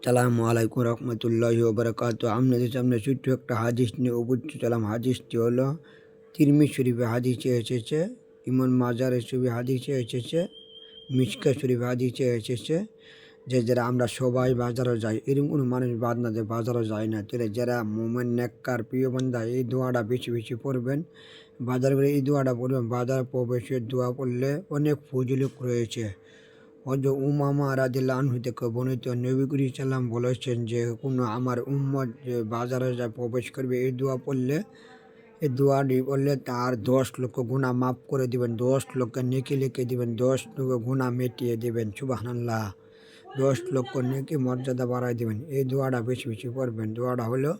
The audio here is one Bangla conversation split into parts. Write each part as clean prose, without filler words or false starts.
সালামু আলাইকুম রহমতুল্লাহি ওবারাকাতুহু। আপনাদের সামনে ছোট্ট একটা হাদিস নিয়ে উপস্থিত হলাম। হাদিসটি হলো তিরমিজি শরীফে হাদিসে এসেছে, ইমাম মাজারের শরীফে হাদিসে এসেছে, মিশকা শরীফে হাদিসে এসেছে যে যারা আমরা সবাই বাজারে যাই, এরকম কোনো মানুষ বাদ না যে বাজারে যায় না। তাহলে যারা মোমেন নেককার প্রিয় বান্দা এই দোয়াটা বেশি বেশি পড়বেন, বাজার করে এই দোয়াটা পড়বেন। বাজার প্রবেশের দোয়া পড়লে অনেক ফজিলত রয়েছে। হযরত উমামা রাদিয়াল্লাহু আনহু থেকে বর্ণিত, নবী করিম সাল্লাম বলেছেন যে কোনো আমার উম্মত যে বাজারে যা প্রবেশ করবে এই দোয়া পড়লে, এই দোয়াটি পড়লে তার 10 লক্ষ গুনাহ মাফ করে দিবেন, 10 লক্ষ নেকি লিখে দিবেন, 10 লক্ষ গুনাহ মিটিয়ে দিবেন। সুবহানাল্লাহ। 10 লক্ষ নেকি মর্যাদা বাড়ায় দিবেন। এই দোয়াটা বেশি বেশি পড়বেন। দোয়াটা হলো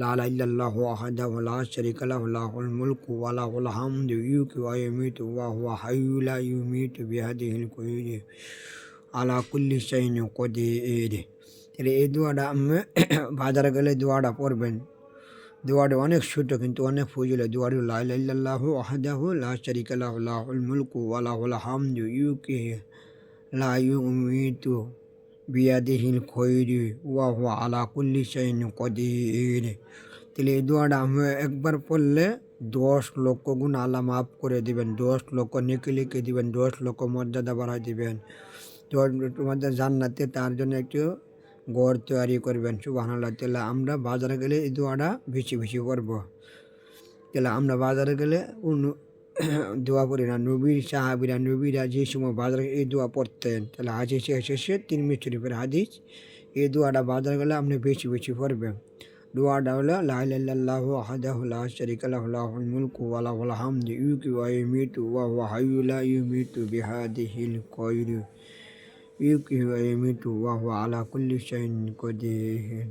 লা ইলাহা ইল্লাল্লাহু ওয়াহদাহু লা শারীকা লাহু লাহুল মুলকু ওয়া লাহুল হামদু ইহয়ি ওয়া ইউমীতু ওয়া হুয়া হাইয়্যুন লা ইয়ামুতু বিয়াদিহিল খায়রু আলা কুল্লি শাইইন কাদির। তাহলে এই দোয়াটা আমি বাজারে গেলে দোয়াটা পড়বেন। দোয়াটা অনেক ছোট কিন্তু অনেক ফজিলত। দোয়াটি লা ইলাহা ইল্লাল্লাহু ওয়াহদাহু লা শারীকা লাহু লাহুল মুলকু ওয়া লাহুল হামদু ইহয়ি লা ইয়ামুতু বিয়াদিহিল খায়রু ওয়া হুয়া আলা কুল্লি শাইইন কাদির। তাহলে এই দোয়াটা আমি একবার পড়লে 10 লক্ষ গুণ আল্লাহ মাফ করে দিবেন, 10 লক্ষ নেকি লিখে দিবেন, 10 লক্ষ মর্যাদা বাড়ায় দিবেন। তো তোমাদের জান্নাতে তার জন্য একটু ঘর তৈরি করবেন। সুবহানাল্লাহ। তাহলে আমরা বাজারে গেলে এই দোয়াটা বেশি বেশি পড়ব। তাহলে আমরা বাজারে গেলে দোয়া পড়ি না। নবীর সাহাবীরা নবীরা যে সময় বাজারে এই দোয়া পড়তেন, তাহলে হাদিসে এসেছে তিরমিজি শরীফের হাদিস। এই দোয়াটা বাজারে গেলে আপনি বেশি বেশি পড়বেন। দোয়াটা হলো লা ইলাহা ইল্লাল্লাহু ওয়াহদাহু লা শারীকা লাহু লাহুল মুলকু ওয়া লাহুল হামদু ইহয়ি ওয়া ইউমীতু ওয়া হুয়া হাইয়্যুন লা ইয়ামুতু বিয়াদিহিল খায়রু ইহয়ি ওয়া ইউমীতু ওয়া হুয়া আলা কুল্লি শাইইন কাদির।